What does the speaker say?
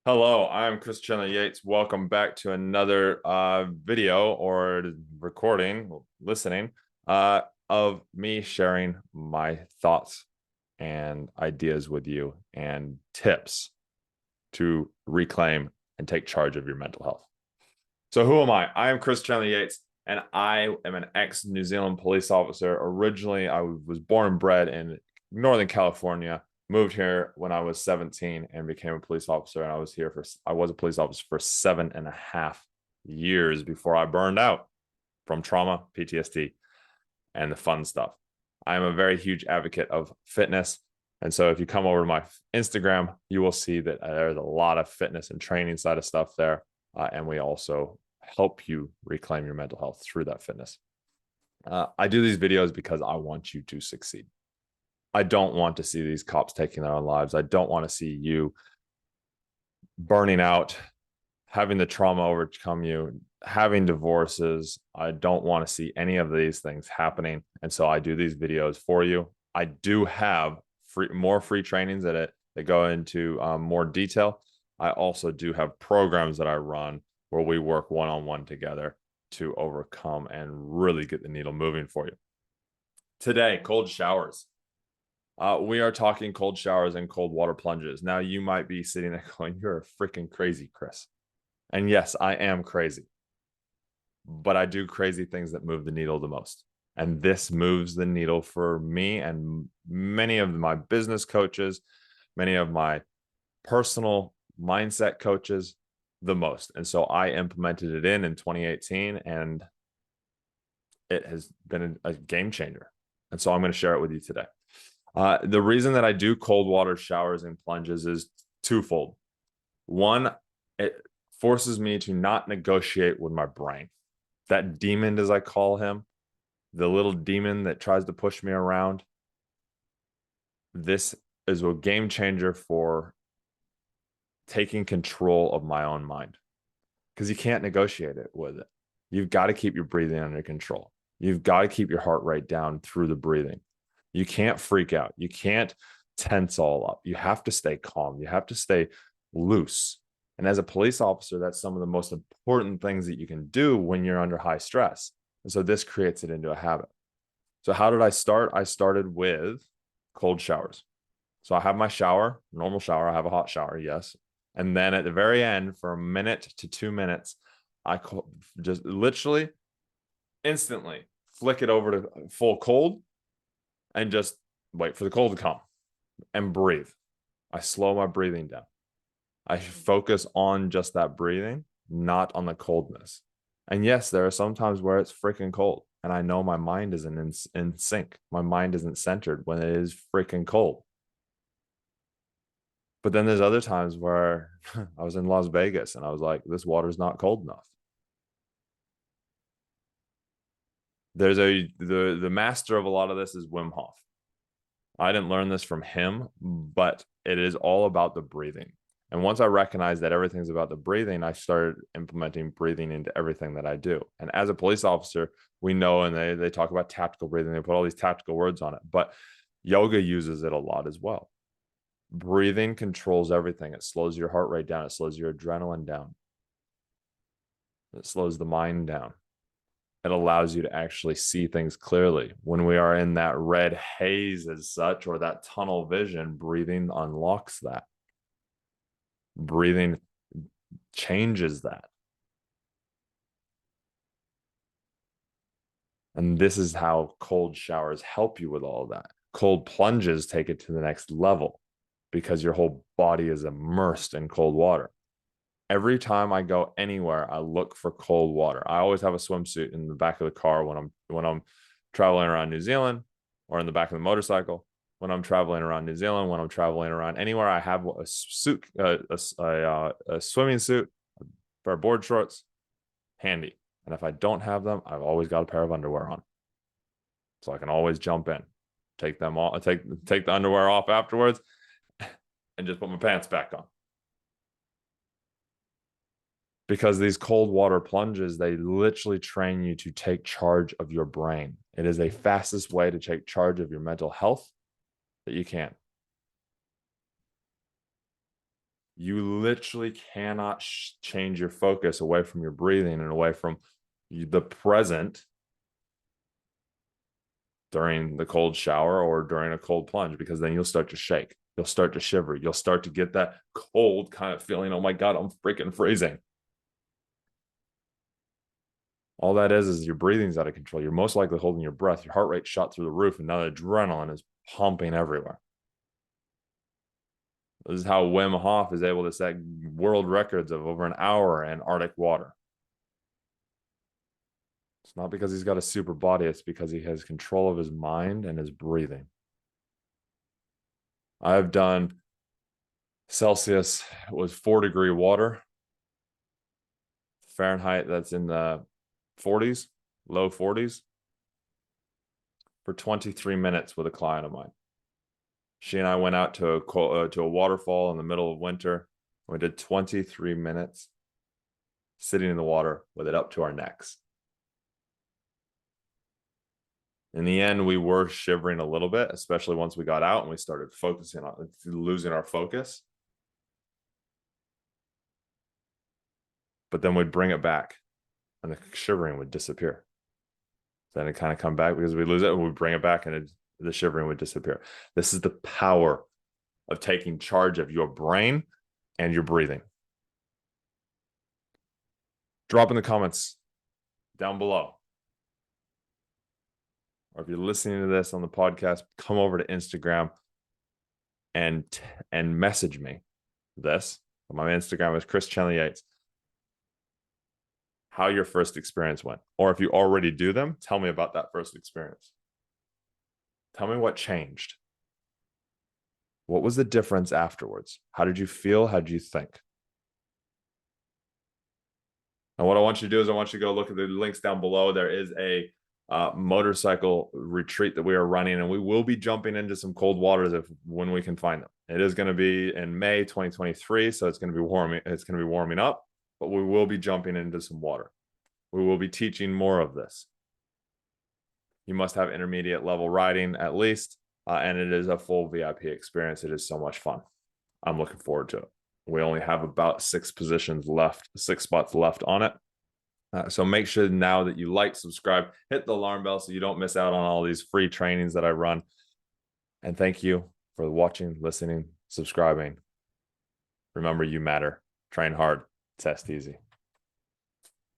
Hello, I'm Chris Chandler-Yates. Welcome back to another video or recording, listening of me sharing my thoughts and ideas with you and tips to reclaim and take charge of your mental health. So who am I? I am Chris Chandler-Yates, and I am an ex-New Zealand police officer. Originally, I was born and bred in Northern California, moved here when I was 17 and became a police officer. And I was a police officer for 7.5 years before I burned out from trauma, PTSD, and the fun stuff. I'm a very huge advocate of fitness. And so if you come over to my Instagram, you will see that there's a lot of fitness and training side of stuff there. And we also help you reclaim your mental health through that fitness. I do these videos because I want you to succeed. I don't want to see these cops taking their own lives. I don't want to see you burning out, having the trauma overcome you, having divorces. I don't want to see any of these things happening. And so I do these videos for you. I do have more free trainings that go into more detail. I also do have programs that I run where we work one-on-one together to overcome and really get the needle moving for you. Today, cold showers. We are talking cold showers and cold water plunges. Now, you might be sitting there going, "You're freaking crazy, Chris." And yes, I am crazy, but I do crazy things that move the needle the most. And this moves the needle for me and many of my business coaches, many of my personal mindset coaches the most. And so I implemented it in 2018, and it has been a game changer. And so I'm going to share it with you today. The reason that I do cold water showers and plunges is twofold. One, it forces me to not negotiate with my brain. That demon, as I call him, the little demon that tries to push me around. This is a game changer for taking control of my own mind, because you can't negotiate it with it. You've got to keep your breathing under control. You've got to keep your heart rate down through the breathing. You can't freak out. You can't tense all up. You have to stay calm. You have to stay loose. And as a police officer, that's some of the most important things that you can do when you're under high stress. And so this creates it into a habit. So how did I start? I started with cold showers. So I have my shower, normal shower. I have a hot shower, yes. And then at the very end, for a minute to 2 minutes, I just literally instantly flick it over to full cold and just wait for the cold to come and breathe. I slow my breathing down. I focus on just that breathing, not on the coldness. And yes, there are some times where it's freaking cold, and I know my mind isn't in sync. My mind isn't centered when it is freaking cold. But then there's other times where I was in Las Vegas and I was like, this water's not cold enough. There's the master of a lot of this is Wim Hof. I didn't learn this from him, but it is all about the breathing. And once I recognized that everything's about the breathing, I started implementing breathing into everything that I do. And as a police officer, we know, and they talk about tactical breathing, they put all these tactical words on it, but yoga uses it a lot as well. Breathing controls everything. It slows your heart rate down. It slows your adrenaline down. It slows the mind down. It allows you to actually see things clearly. When we are in that red haze as such, or that tunnel vision, breathing unlocks that. Breathing changes that. And this is how cold showers help you with all of that. Cold plunges take it to the next level because your whole body is immersed in cold water. Every time I go anywhere, I look for cold water. I always have a swimsuit in the back of the car when I'm traveling around New Zealand, or in the back of the motorcycle when I'm traveling around New Zealand, when I'm traveling around anywhere. I have a suit, a swimming suit, a pair of board shorts, handy. And if I don't have them, I've always got a pair of underwear on, so I can always jump in, take them off, take the underwear off afterwards, and just put my pants back on. Because these cold water plunges, they literally train you to take charge of your brain. It is a fastest way to take charge of your mental health that you can. You literally cannot change your focus away from your breathing and away from the present during the cold shower or during a cold plunge, because then you'll start to shake. You'll start to shiver. You'll start to get that cold kind of feeling. Oh my God, I'm freaking freezing. All that is your breathing's out of control. You're most likely holding your breath. Your heart rate shot through the roof, and now the adrenaline is pumping everywhere. This is how Wim Hof is able to set world records of over an hour in Arctic water. It's not because he's got a super body. It's because he has control of his mind and his breathing. I've done Celsius, it was 4-degree water. Fahrenheit, that's in the 40s, low 40s, for 23 minutes with a client of mine. She and I went out to a waterfall in the middle of winter. We did 23 minutes sitting in the water with it up to our necks. In the end, we were shivering a little bit, especially once we got out and we started focusing on losing our focus. But then we'd bring it back and the shivering would disappear. Then it kind of come back because we lose it and we bring it back and the shivering would disappear. This is the power of taking charge of your brain and your breathing. Drop in the comments down below. Or if you're listening to this on the podcast, come over to Instagram and message me this. My Instagram is Chris Chandler-Yates. How your first experience went. Or if you already do them, tell me about that first experience. Tell me what changed. What was the difference afterwards? How did you feel? How did you think? And what I want you to do is I want you to go look at the links down below. There is a motorcycle retreat that we are running, and we will be jumping into some cold waters when we can find them. It is going to be in May 2023, so it's going to be warming. It's going to be warming up, but we will be jumping into some water. We will be teaching more of this. You must have intermediate level riding at least, and it is a full VIP experience. It is so much fun. I'm looking forward to it. We only have about 6 spots left on it. So make sure now that you like, subscribe, hit the alarm bell so you don't miss out on all these free trainings that I run. And thank you for watching, listening, subscribing. Remember, you matter. Train hard, test easy.